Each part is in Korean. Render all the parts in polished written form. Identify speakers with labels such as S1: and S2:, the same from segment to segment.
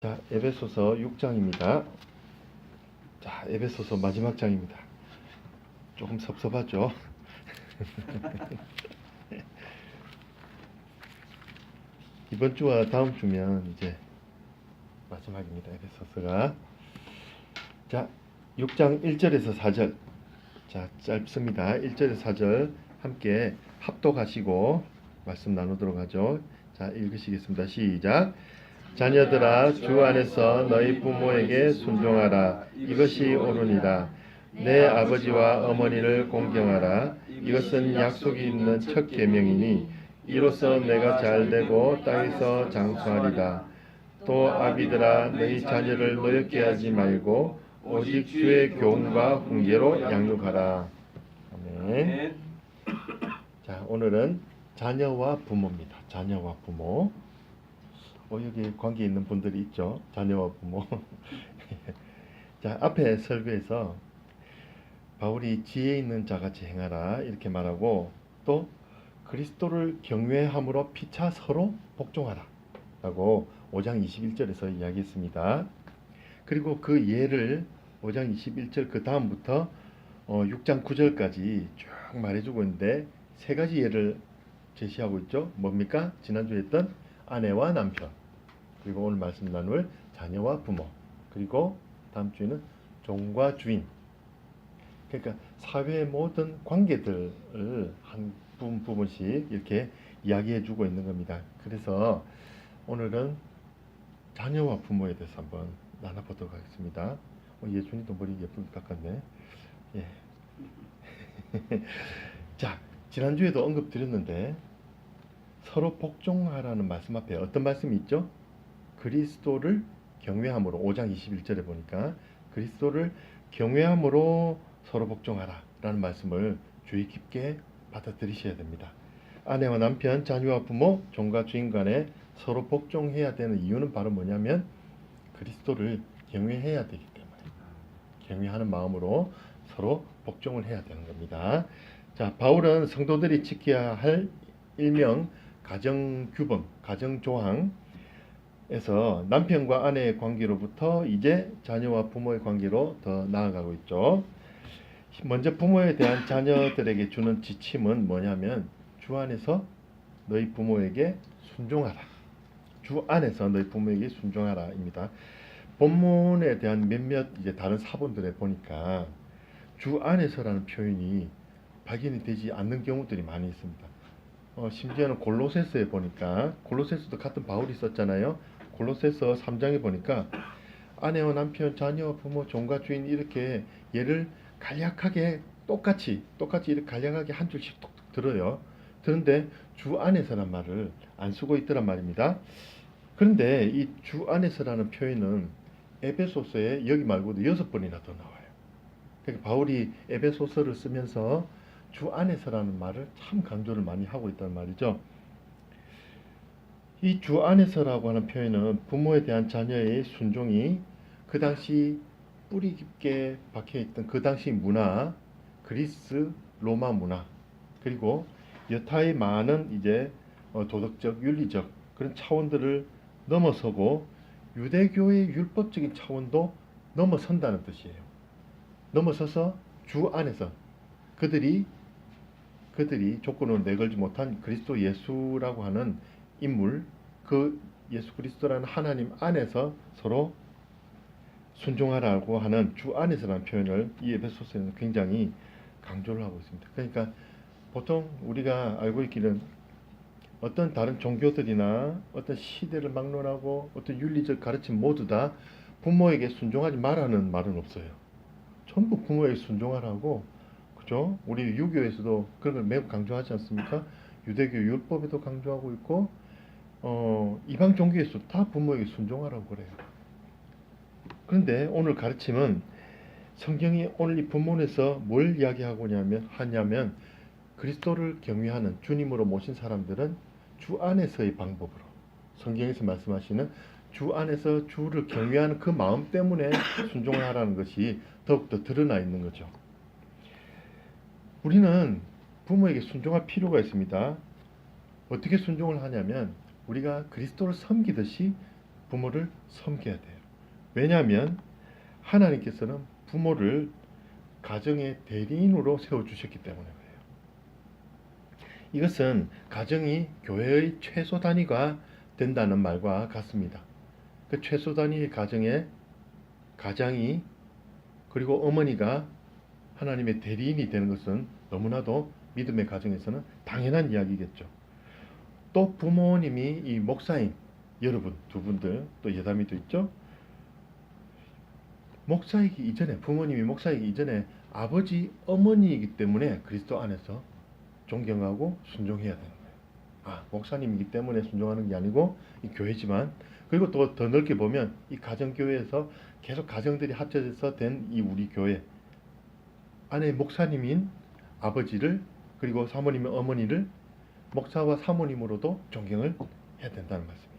S1: 자, 에베소서 6장입니다. 자, 에베소서 마지막 장입니다. 조금 섭섭하죠? 이번 주와 다음 주면 이제 마지막입니다. 에베소서가. 자, 6장 1절에서 4절. 자, 짧습니다. 1절에서 4절 함께 합독하시고 말씀 나누도록 하죠. 자, 읽으시겠습니다. 시작. 자녀들아, 주 안에서 너희 부모에게 순종하라. 이것이 옳으니라. 내 아버지와 어머니를 공경하라. 이것은 약속이 있는 첫 계명이니 이로써 내가 잘되고 땅에서 장수하리라. 또 아비들아, 너희 자녀를 노엽게 하지 말고 오직 주의 교훈과 훈계로 양육하라. 아멘. 자, 오늘은 자녀와 부모입니다. 자녀와 부모. 여기 관계 있는 분들이 있죠. 자녀와 부모. 자, 앞에 설교에서 바울이 지혜 있는 자같이 행하라 이렇게 말하고, 또 그리스도를 경외함으로 피차 서로 복종하라 라고 5장 21절에서 이야기했습니다. 그리고 그 예를 5장 21절 그 다음부터 6장 9절까지 쭉 말해주고 있는데, 세 가지 예를 제시하고 있죠. 뭡니까? 지난주에 했던 아내와 남편, 그리고 오늘 말씀 나눌 자녀와 부모, 그리고 다음 주에는 종과 주인. 그러니까 사회의 모든 관계들을 한 부분씩 이렇게 이야기해 주고 있는 겁니다. 그래서 오늘은 자녀와 부모에 대해서 한번 나눠보도록 하겠습니다. 예준이도 머리 예쁘게 깎았네. 예. 자, 지난주에도 언급드렸는데 서로 복종하라는 말씀 앞에 어떤 말씀이 있죠? 그리스도를 경외함으로, 5장 21절에 보니까 그리스도를 경외함으로 서로 복종하라 라는 말씀을 주의 깊게 받아들이셔야 됩니다. 아내와 남편, 자녀와 부모, 종과 주인 간에 서로 복종해야 되는 이유는 바로 뭐냐면 그리스도를 경외해야 되기 때문에, 경외하는 마음으로 서로 복종을 해야 되는 겁니다. 자, 바울은 성도들이 지켜야 할 일명 가정규범, 가정조항에서 남편과 아내의 관계로부터 이제 자녀와 부모의 관계로 더 나아가고 있죠. 먼저 부모에 대한 자녀들에게 주는 지침은 뭐냐면 주 안에서 너희 부모에게 순종하라. 주 안에서 너희 부모에게 순종하라 입니다. 본문에 대한 몇몇 이제 다른 사본들에 보니까 주 안에서라는 표현이 발견이 되지 않는 경우들이 많이 있습니다. 심지어는 골로새서에 보니까, 골로새서도 같은 바울이 썼잖아요. 골로새서 3장에 보니까 아내와 남편, 자녀와 부모, 종과 주인 이렇게 예를 간략하게 똑같이 이렇게 간략하게 한 줄씩 톡톡 들어요. 그런데 주 안에서란 말을 안 쓰고 있더란 말입니다. 그런데 이 주 안에서라는 표현은 에베소서에 여기 말고도 6번이나 더 나와요. 그러니까 바울이 에베소서를 쓰면서 주 안에서라는 말을 참 강조를 많이 하고 있단 말이죠. 이 주 안에서라고 하는 표현은 부모에 대한 자녀의 순종이 그 당시 뿌리 깊게 박혀있던 그 당시 문화, 그리스, 로마 문화, 그리고 여타의 많은 이제 도덕적, 윤리적 그런 차원들을 넘어서고 유대교의 율법적인 차원도 넘어선다는 뜻이에요. 넘어서서 주 안에서 그들이 조건으로 내걸지 못한 그리스도 예수라고 하는 인물, 그 예수 그리스도라는 하나님 안에서 서로 순종하라고 하는 주 안에서라는 표현을 이 에베소서에는 굉장히 강조를 하고 있습니다. 그러니까 보통 우리가 알고 있기는 어떤 다른 종교들이나 어떤 시대를 막론하고 어떤 윤리적 가르침 모두 다 부모에게 순종하지 말라는 말은 없어요. 전부 부모에게 순종하라고, 그죠? 우리 유교에서도 그런 걸 매우 강조하지 않습니까? 유대교 율법에도 강조하고 있고, 이방 종교에서 다 부모에게 순종하라고 그래요. 그런데 오늘 가르침은 성경이 오늘 이 본문에서 뭘 이야기하고 하냐면 그리스도를 경외하는, 주님으로 모신 사람들은 주 안에서의 방법으로, 성경에서 말씀하시는 주 안에서 주를 경외하는 그 마음 때문에 순종을 하라는 것이 더욱더 드러나 있는 거죠. 우리는 부모에게 순종할 필요가 있습니다. 어떻게 순종을 하냐면 우리가 그리스도를 섬기듯이 부모를 섬겨야 돼요. 왜냐하면 하나님께서는 부모를 가정의 대리인으로 세워주셨기 때문에 그래요. 이것은 가정이 교회의 최소 단위가 된다는 말과 같습니다. 그 최소 단위의 가정에 가장이 그리고 어머니가 하나님의 대리인이 되는 것은 너무나도 믿음의 가정에서는 당연한 이야기겠죠. 또 부모님이 이 목사인 여러분 두 분들 또 예담이도 있죠. 목사이기 이전에 부모님이 목사이기 이전에 아버지 어머니이기 때문에 그리스도 안에서 존경하고 순종해야 되는 거예요. 목사님이기 때문에 순종하는 게 아니고 이 교회지만 그리고 또 더 넓게 보면 이 가정교회에서 계속 가정들이 합쳐져서 된 이 우리 교회 안에 목사님인 아버지를 그리고 사모님의 어머니를 목사와 사모님으로도 존경을 해야 된다는 말씀이에요.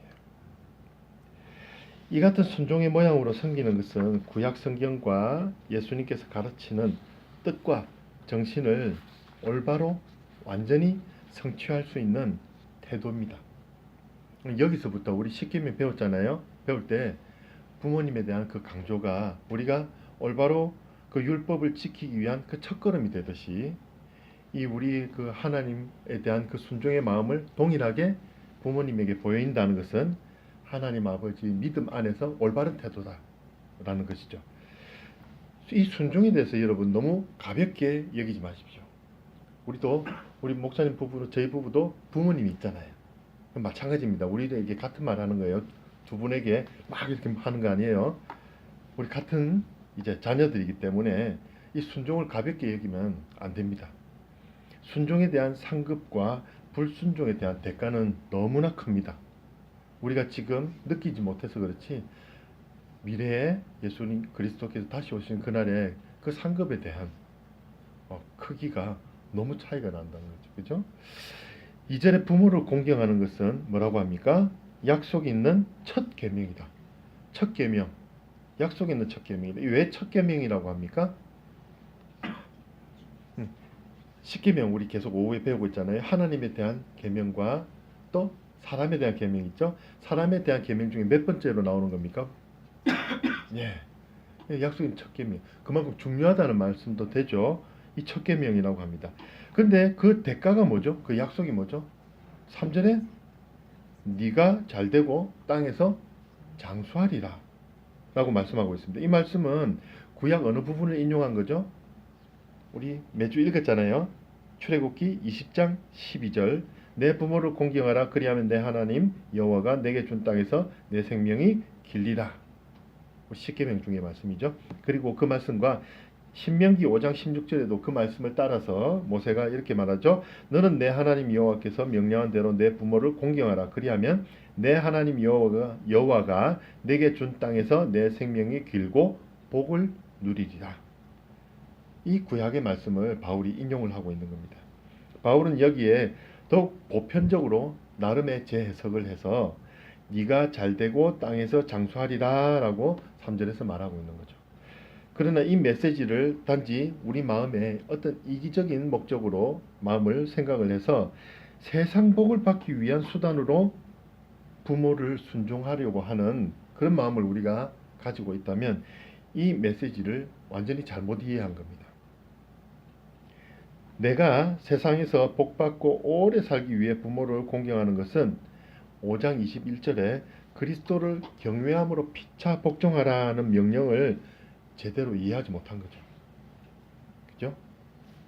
S1: 이 같은 순종의 모양으로 섬기는 것은 구약 성경과 예수님께서 가르치는 뜻과 정신을 올바로 완전히 성취할 수 있는 태도입니다. 여기서부터 우리 십계명 배웠잖아요. 배울 때 부모님에 대한 그 강조가 우리가 올바로 그 율법을 지키기 위한 그 첫걸음이 되듯이 이 우리 그 하나님에 대한 그 순종의 마음을 동일하게 부모님에게 보여인다는 것은 하나님 아버지 믿음 안에서 올바른 태도다라는 것이죠. 이 순종에 대해서 여러분 너무 가볍게 여기지 마십시오. 우리 목사님 부부로 저희 부부도 부모님이 있잖아요. 마찬가지입니다. 우리에게 같은 말 하는 거예요. 두 분에게 막 이렇게 하는 거 아니에요. 우리 같은 이제 자녀들이기 때문에 이 순종을 가볍게 여기면 안 됩니다. 순종에 대한 상급과 불순종에 대한 대가는 너무나 큽니다. 우리가 지금 느끼지 못해서 그렇지 미래에 예수님 그리스도께서 다시 오시는 그날에 그 상급에 대한 크기가 너무 차이가 난다는 거죠. 그죠? 이전에 부모를 공경하는 것은 뭐라고 합니까? 약속이 있는 첫 계명이다. 첫 계명. 약속이 있는 첫 계명이다. 왜 첫 계명이라고 합니까? 십계명 우리 계속 오후에 배우고 있잖아요. 하나님에 대한 계명과 또 사람에 대한 계명 있죠. 사람에 대한 계명 중에 몇 번째로 나오는 겁니까? 약속인 첫 계명. 그만큼 중요하다는 말씀도 되죠. 이 첫 계명이라고 합니다. 근데 그 대가가 뭐죠? 그 약속이 뭐죠? 3절에 네가 잘되고 땅에서 장수하리라 라고 말씀하고 있습니다. 이 말씀은 구약 어느 부분을 인용한 거죠? 우리 매주 읽었잖아요. 출애굽기 20장 12절 내 부모를 공경하라 그리하면 내 하나님 여호와가 내게 준 땅에서 내 생명이 길리라. 십계명 중의 말씀이죠. 그리고 그 말씀과 신명기 5장 16절에도 그 말씀을 따라서 모세가 이렇게 말하죠. 너는 내 하나님 여호와께서 명령한 대로 내 부모를 공경하라. 그리하면 내 하나님 여호와가 내게 준 땅에서 내 생명이 길고 복을 누리리라. 이 구약의 말씀을 바울이 인용을 하고 있는 겁니다. 바울은 여기에 더욱 보편적으로 나름의 재해석을 해서 네가 잘되고 땅에서 장수하리라 라고 3절에서 말하고 있는 거죠. 그러나 이 메시지를 단지 우리 마음에 어떤 이기적인 목적으로 마음을 생각을 해서 세상 복을 받기 위한 수단으로 부모를 순종하려고 하는 그런 마음을 우리가 가지고 있다면 이 메시지를 완전히 잘못 이해한 겁니다. 내가 세상에서 복받고 오래 살기 위해 부모를 공경하는 것은 5장 21절에 그리스도를 경외함으로 피차 복종하라는 명령을 제대로 이해하지 못한 거죠. 그죠?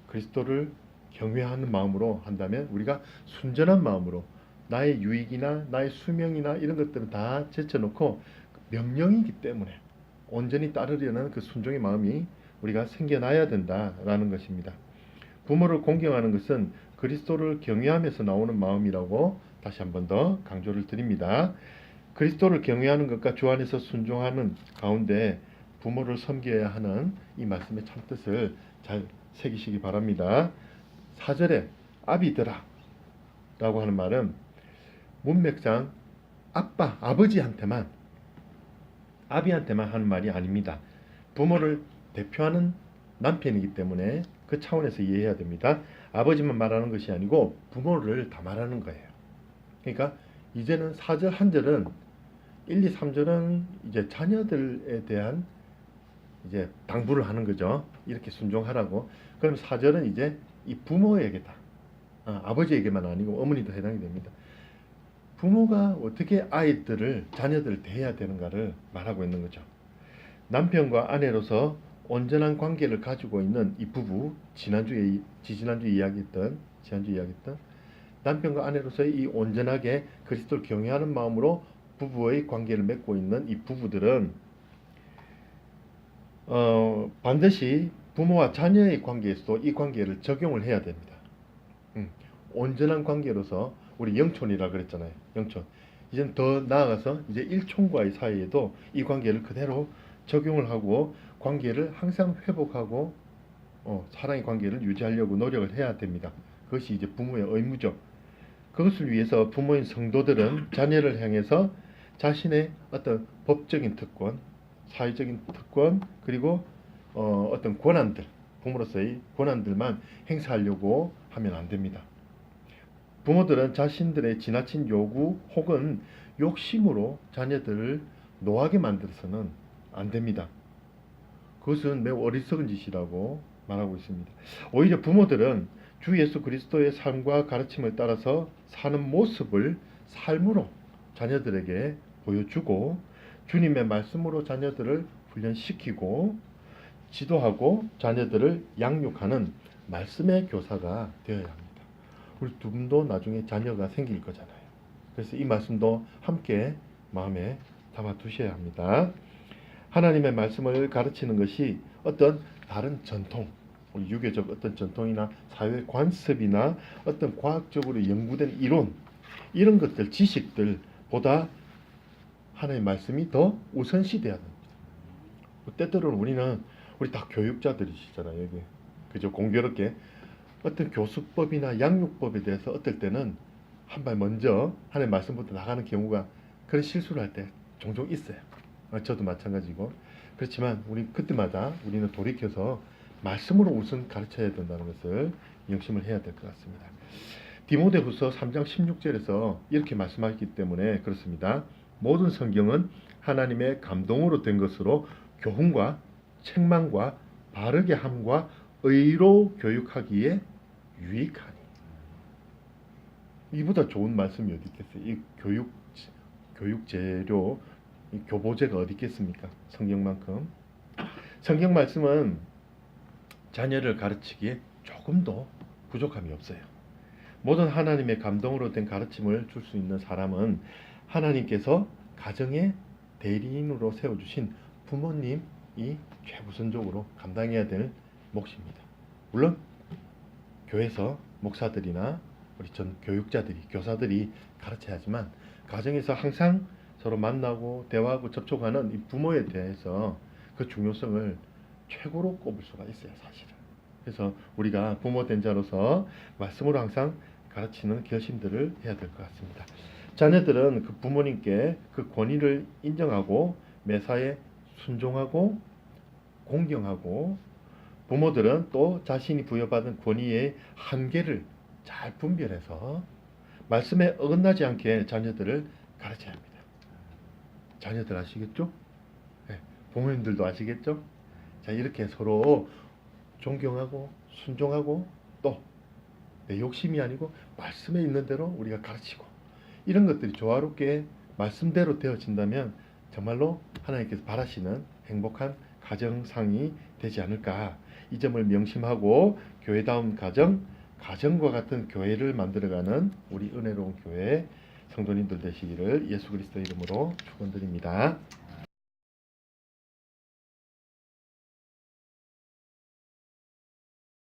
S1: 그리스도를 경외하는 마음으로 한다면 우리가 순전한 마음으로 나의 유익이나 나의 수명이나 이런 것들은 다 제쳐놓고 명령이기 때문에 온전히 따르려는 그 순종의 마음이 우리가 생겨나야 된다라는 것입니다. 부모를 공경하는 것은 그리스도를 경외하면서 나오는 마음이라고 다시 한 번 더 강조를 드립니다. 그리스도를 경외하는 것과 주 안에서 순종하는 가운데 부모를 섬겨야 하는 이 말씀의 참뜻을 잘 새기시기 바랍니다. 4절에 아비들아 라고 하는 말은 문맥상 아버지한테만 아비한테만 하는 말이 아닙니다. 부모를 대표하는 남편이기 때문에 그 차원에서 이해해야 됩니다. 아버지만 말하는 것이 아니고 부모를 다 말하는 거예요. 그러니까 이제는 4절 한 절은 1, 2, 3절은 이제 자녀들에 대한 이제 당부를 하는 거죠. 이렇게 순종하라고. 그럼 4절은 이제 이 부모에게다. 아버지에게만 아니고 어머니도 해당이 됩니다. 부모가 어떻게 자녀들을 대해야 되는가를 말하고 있는 거죠. 남편과 아내로서 온전한 관계를 가지고 있는 이 부부, 지난주 이야기했던 남편과 아내로서의 이 온전하게 그리스도를 경외하는 마음으로 부부의 관계를 맺고 있는 이 부부들은 반드시 부모와 자녀의 관계에서도 이 관계를 적용을 해야 됩니다. 온전한 관계로서 우리 영촌이라 그랬잖아요. 영촌. 이제는 더 나아가서 이제 일촌과의 사이에도 이 관계를 그대로 적용을 하고 관계를 항상 회복하고 사랑의 관계를 유지하려고 노력을 해야 됩니다. 그것이 이제 부모의 의무죠. 그것을 위해서 부모인 성도들은 자녀를 향해서 자신의 어떤 법적인 특권, 사회적인 특권, 그리고 어떤 권한들, 부모로서의 권한들만 행사하려고 하면 안 됩니다. 부모들은 자신들의 지나친 요구 혹은 욕심으로 자녀들을 노하게 만들어서는 안 됩니다. 그것은 매우 어리석은 짓이라고 말하고 있습니다. 오히려 부모들은 주 예수 그리스도의 삶과 가르침을 따라서 사는 모습을 삶으로 자녀들에게 보여주고 주님의 말씀으로 자녀들을 훈련시키고 지도하고 자녀들을 양육하는 말씀의 교사가 되어야 합니다. 우리 두 분도 나중에 자녀가 생길 거잖아요. 그래서 이 말씀도 함께 마음에 담아 두셔야 합니다. 하나님의 말씀을 가르치는 것이 어떤 다른 전통, 유교적 어떤 전통이나 사회 관습이나 어떤 과학적으로 연구된 이론, 이런 것들, 지식들보다 하나님의 말씀이 더 우선시돼야 됩니다. 때때로는 우리 다 교육자들이시잖아요. 여기. 그죠? 공교롭게 어떤 교수법이나 양육법에 대해서 어떨 때는 한 발 먼저 하나님의 말씀부터 나가는 경우가 그런 실수를 할 때 종종 있어요. 저도 마찬가지고. 그렇지만 그때마다 우리는 돌이켜서 말씀으로 우선 가르쳐야 된다는 것을 명심을 해야 될 것 같습니다. 디모데후서 3장 16절에서 이렇게 말씀하셨기 때문에 그렇습니다. 모든 성경은 하나님의 감동으로 된 것으로 교훈과 책망과 바르게 함과 의로 교육하기에 유익하니. 이보다 좋은 말씀이 어디 있겠어요? 이 교육 재료, 이 교보제가 어디 있겠습니까? 성경만큼. 성경 말씀은 자녀를 가르치기에 조금도 부족함이 없어요. 모든 하나님의 감동으로 된 가르침을 줄 수 있는 사람은 하나님께서 가정의 대리인으로 세워주신 부모님이 최우선적으로 감당해야 될 몫입니다. 물론 교회에서 목사들이나 우리 전 교육자들이, 교사들이 가르쳐야 하지만 가정에서 항상 서로 만나고 대화하고 접촉하는 이 부모에 대해서 그 중요성을 최고로 꼽을 수가 있어요, 사실은. 그래서 우리가 부모 된 자로서 말씀으로 항상 가르치는 결심들을 해야 될 것 같습니다. 자녀들은 그 부모님께 그 권위를 인정하고 매사에 순종하고 공경하고, 부모들은 또 자신이 부여받은 권위의 한계를 잘 분별해서 말씀에 어긋나지 않게 자녀들을 가르쳐야 합니다. 자녀들 아시겠죠? 네, 부모님들도 아시겠죠? 자, 이렇게 서로 존경하고 순종하고 또 내 욕심이 아니고 말씀에 있는 대로 우리가 가르치고, 이런 것들이 조화롭게 말씀대로 되어진다면 정말로 하나님께서 바라시는 행복한 가정상이 되지 않을까. 이 점을 명심하고 교회다운 가정과 같은 교회를 만들어가는 우리 은혜로운 교회 성도님들 되시기를 예수 그리스도 이름으로 축원드립니다.